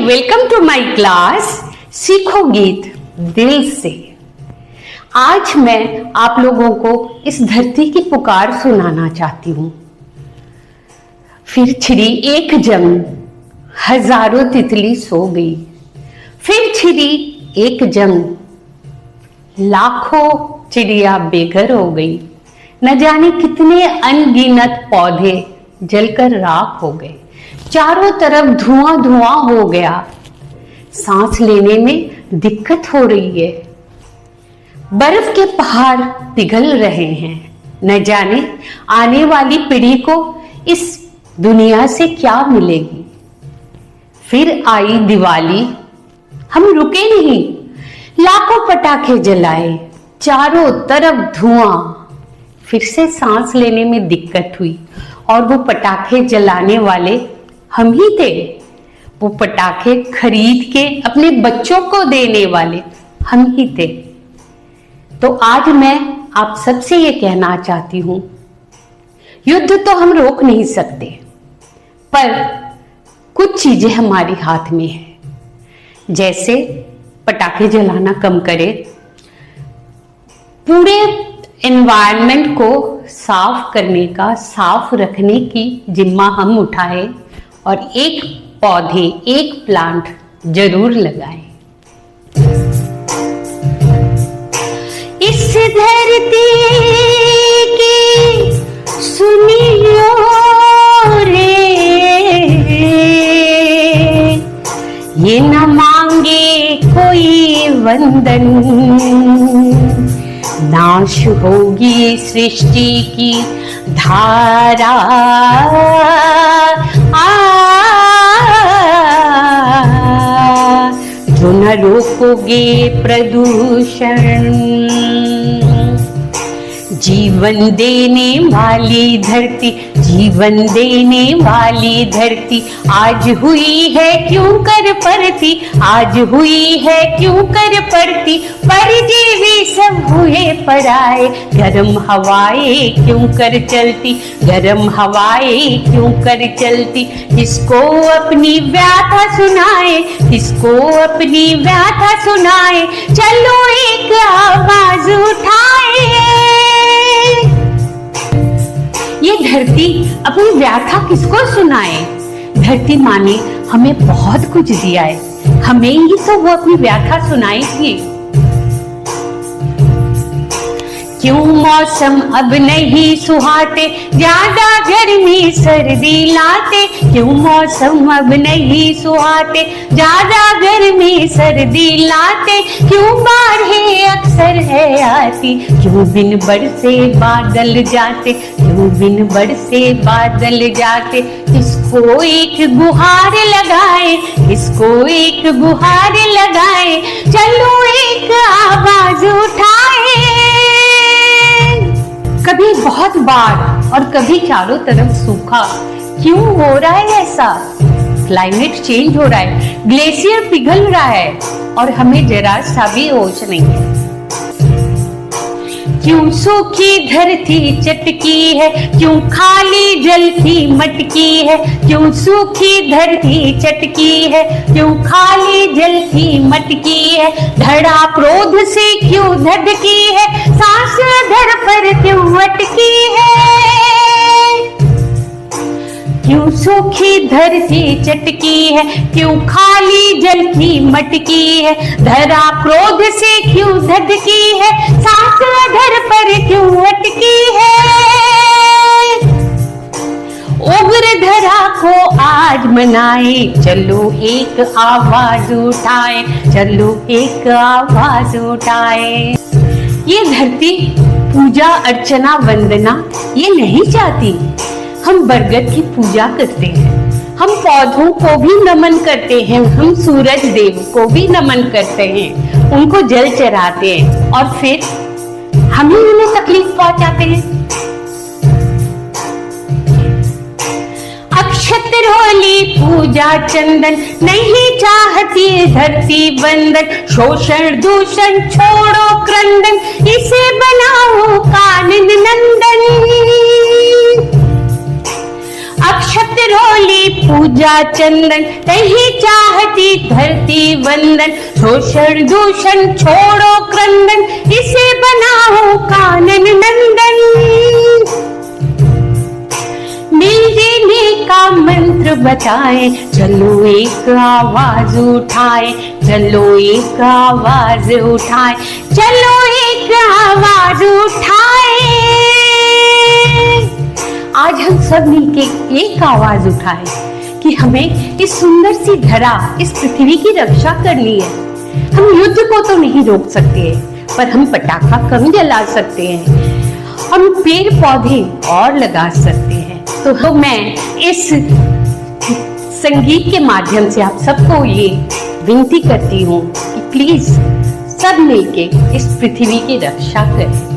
Welcome to my class सीखो गीत दिल से। आज मैं आप लोगों को इस धरती की पुकार सुनाना चाहती हूँ। फिर छिड़ी एक जंग, हजारों तितली सो गई। फिर छिड़ी एक जंग, लाखों चिड़िया बेघर हो गई। न जाने कितने अनगिनत पौधे जलकर राख हो गए। चारों तरफ धुआं धुआं हो गया। सांस लेने में दिक्कत हो रही है। बर्फ के पहाड़ पिघल रहे हैं। न जाने आने वाली पीढ़ी को इस दुनिया से क्या मिलेगी। फिर आई दिवाली, हम रुके नहीं, लाखों पटाखे जलाए, चारों तरफ धुआं। फिर से सांस लेने में दिक्कत हुई और वो पटाखे जलाने वाले हम ही थे। वो पटाखे खरीद के अपने बच्चों को देने वाले हम ही थे। तो आज मैं आप सबसे ये कहना चाहती हूं, युद्ध तो हम रोक नहीं सकते, पर कुछ चीजें हमारे हाथ में है। जैसे पटाखे जलाना कम करें, पूरे एनवायरनमेंट को साफ करने का, साफ रखने की जिम्मा हम उठाएं और एक पौधे, एक प्लांट जरूर लगाएं। इस धरती की सुनियो रे, ये न मांगे कोई वंदन, नाश होगी सृष्टि की धारा। जो न रोकोगे प्रदूषण, जीवन देने वाली धरती, जीवन देने वाली धरती आज हुई है क्यों कर पड़ती, आज हुई है क्यों कर पड़ती। परजीवी सब हुए पराए, गरम हवाएं क्यों कर चलती, गरम हवाएं क्यों कर चलती। किसको अपनी व्याथा सुनाए, किसको अपनी व्याथा सुनाए, चलो एक आवाज उठाए। ये धरती अपनी व्याथा किसको सुनाए। धरती माँ ने हमें बहुत कुछ दिया है, हमें ही तो वो अपनी व्याथा सुनाएगी। क्यों मौसम अब नहीं सुहाते, ज्यादा गर्मी सर्दी लाते। क्यों मौसम अब नहीं सुहाते, ज्यादा गर्मी सर्दी लाते। क्यों बाढ़ें अक्सर है आती, क्यों बिन बरसे बादल जाते, क्यों बिन बरसे बादल जाते। किसको एक गुहार लगाए, किसको एक गुहार लगाए, चलो एक आवाज उठाए। कभी बहुत बाढ़ और कभी चारों तरफ सूखा, क्यों हो रहा है ऐसा। क्लाइमेट चेंज हो रहा है, ग्लेशियर पिघल रहा है और हमें जरा सा भी होश नहीं है। क्यों सूखी धरती चटकी है, क्यों खाली जल की मटकी है। क्यों सूखी धरती चटकी है, क्यों खाली जल की मटकी है। धड़ा क्रोध से क्यों धधकी है, सांस धड़ पर क्यों अटकी है। क्यों सूखी धरती चटकी है, क्यों खाली जल की मटकी है। धरा क्रोध से क्यों धधकी है, सांस धड़ पर क्यों अटकी है। उग्र धरा को आज मनाए, चलो एक आवाज उठाए, चलो एक आवाज उठाए। ये धरती पूजा अर्चना वंदना ये नहीं चाहती। हम बरगद की पूजा करते हैं, हम पौधों को भी नमन करते हैं, हम सूरज देव को भी नमन करते हैं, उनको जल चढ़ाते हैं और फिर हम ही उन्हें तकलीफ पहुंचाते हैं। अक्षत रोली पूजा चंदन नहीं चाहती धरती बंधन। शोषण दूषण छोड़ो क्रंदन, इसे बनाओ कानन नंदन। अक्षत रोली पूजा चंदन, कहीं चाहती धरती वंदन। शोषण दूषण छोड़ो क्रंदन, इसे बनाओ कानन नंदन। मिलने का मंत्र बताए, चलो एक आवाज उठाए, चलो एक आवाज उठाए, चलो एक आवाज उठाए। आज हम सब मिलके एक आवाज उठाए कि हमें इस सुंदर सी धरा, इस पृथ्वी की रक्षा करनी है। हम युद्ध को तो नहीं रोक सकते, पर हम पटाखा कम जला सकते हैं, हम पेड़ पौधे और लगा सकते हैं। तो मैं इस संगीत के माध्यम से आप सबको ये विनती करती हूँ कि प्लीज सब मिलके इस पृथ्वी की रक्षा करें।